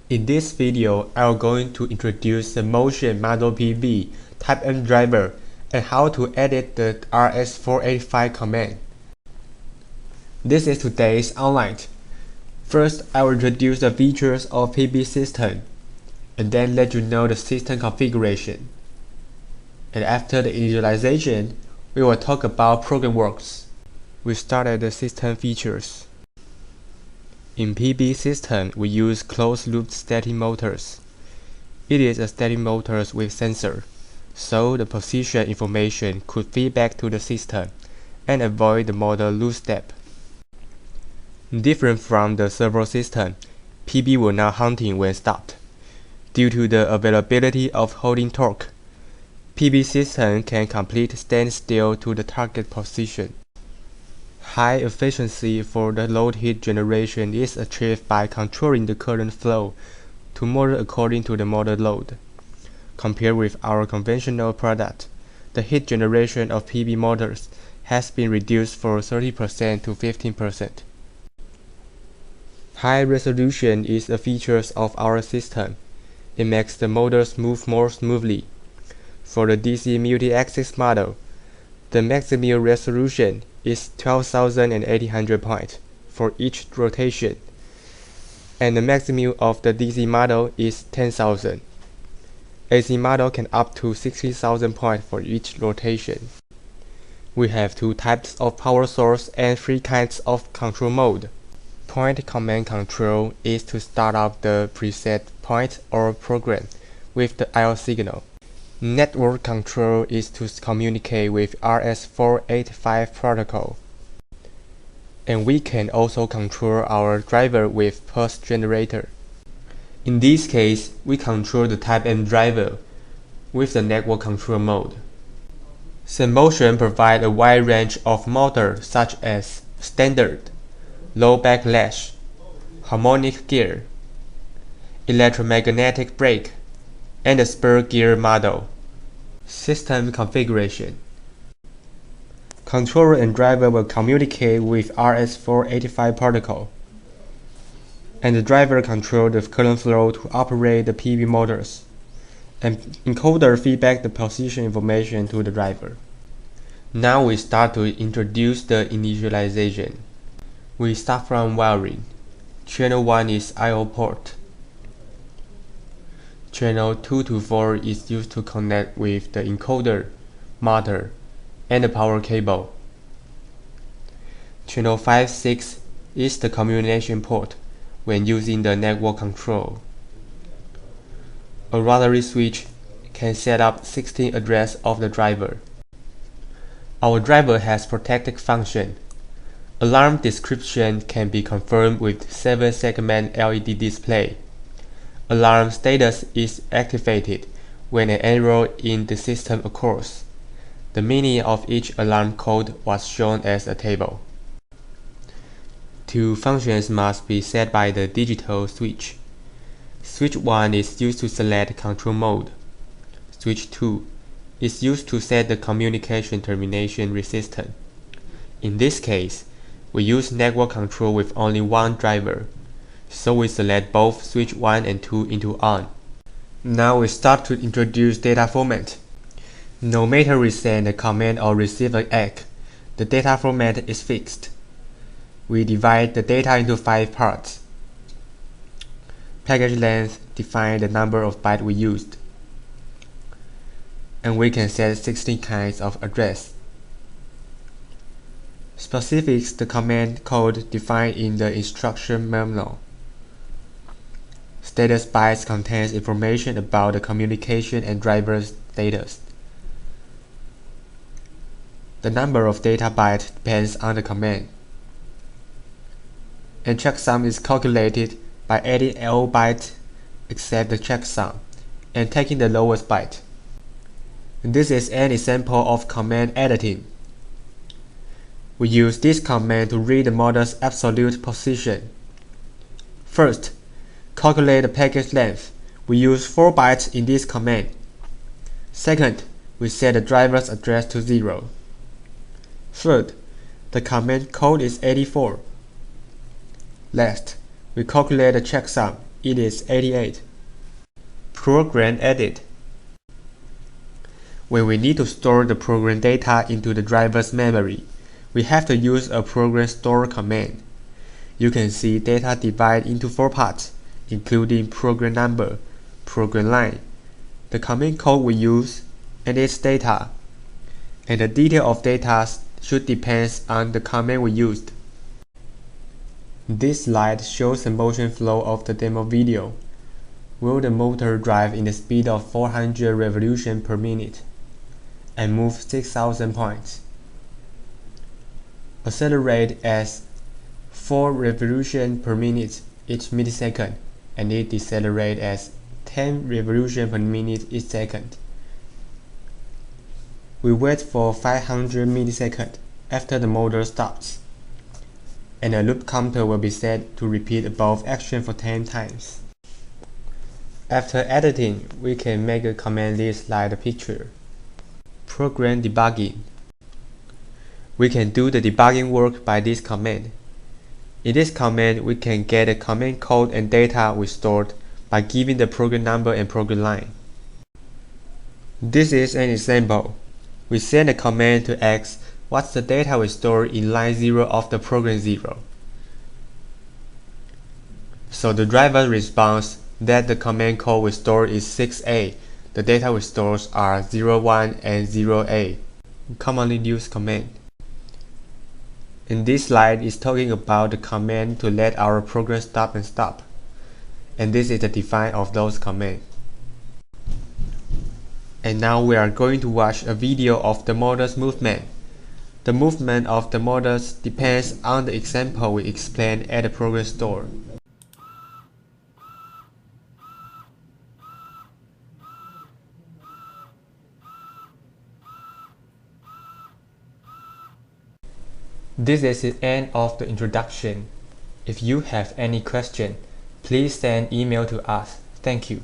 In this video, I am going to introduce the SANMOTION Model PB Type M driver and how to edit the rs485 command. This is today's outline. First, I will introduce the features of PB system and then let you know the system configuration. And after the initialization, we will talk about program works. We start at the system features. In PB system, we use closed-loop static motors. It is a static motor with sensor, so the position information could feed back to the system and avoid the motor loose step. Different from the servo system, PB will not hunting when stopped. Due to the availability of holding torque, PB system can complete standstill to the target position. High efficiency for the load heat generation is achieved by controlling the current flow to motor according to the motor load. Compared with our conventional product, the heat generation of PB motors has been reduced from 30% to 15%. High resolution is a feature of our system. It makes the motors move more smoothly. For the DC multi-axis model, the maximum resolution is 12,800 points for each rotation, and the maximum of the DC model is 10,000. AC model can up to 60,000 points for each rotation. We have two types of power source and three kinds of control mode. Point command control is to start up the preset point or program with the IO signal. Network control is to communicate with rs485 protocol. And we can also control our driver with pulse generator. In this case, we control the Type M driver with the network control mode. SANMOTION provides a wide range of motors such as standard, low backlash, harmonic gear, electromagnetic brake, and the spur gear model. System configuration. Controller and driver will communicate with rs485 protocol, and the driver controls the current flow to operate the PB motors, and encoder feedback the position information to the driver. Now we start to introduce the initialization. We start from wiring. Channel 1 is I/O port. Channel 2 to 4 is used to connect with the encoder, motor, and the power cable. Channel 5/6 is the communication port when using the network control. A rotary switch can set up 16 address of the driver. Our driver has protected function. Alarm description can be confirmed with 7-segment LED display. Alarm status is activated when an error in the system occurs. The meaning of each alarm code was shown as a table. Two functions must be set by the digital switch. Switch 1 is used to select control mode. Switch 2 is used to set the communication termination resistance. In this case, we use network control with only one driver, so we select both switch 1 and 2 into on. Now we start to introduce data format. No matter we send a command or receive an ACK, the data format is fixed. We divide the data into 5 parts. Package length defines the number of bytes we used. And we can set 16 kinds of address. Specifics the command code defined in the instruction manual. Status bytes contains information about the communication and driver status. The number of data bytes depends on the command. And checksum is calculated by adding all bytes except the checksum and taking the lowest byte. This is an example of command editing. We use this command to read the motor's absolute position. First, calculate the package length. We use 4 bytes in this command. Second, we set the driver's address to 0. Third, the command code is 84. Last, we calculate the checksum it is 88. Program edit. When we need to store the program data into the driver's memory, we have to use a program store command. You can see data divided into 4 parts, including program number, program line, the command code we use, and its data. And the detail of data should depend on the command we used. This slide shows the motion flow of the demo video. Will the motor drive in the speed of 400 revolutions per minute and move 6,000 points? Accelerate as 4 revolutions per minute each millisecond, and it decelerate as 10 revolutions per minute each second. We wait for 500 milliseconds after the motor stops, and a loop counter will be set to repeat above action for 10 times. After editing, we can make a command list like the picture. Program debugging. We can do the debugging work by this command. In this command, we can get the command code and data we stored by giving the program number and program line. This is an example. We send a command to ask what's the data we stored in line 0 of the program 0. So the driver responds that the command code we stored is 6A. The data we stored are 01 and 0A, commonly used command. In this slide is talking about the command to let our program stop and stop. And this is the define of those commands. And now we are going to watch a video of the motor's movement. The movement of the motors depends on the example we explained at the program store. This is the end of the introduction. If you have any question, please send email to us. Thank you.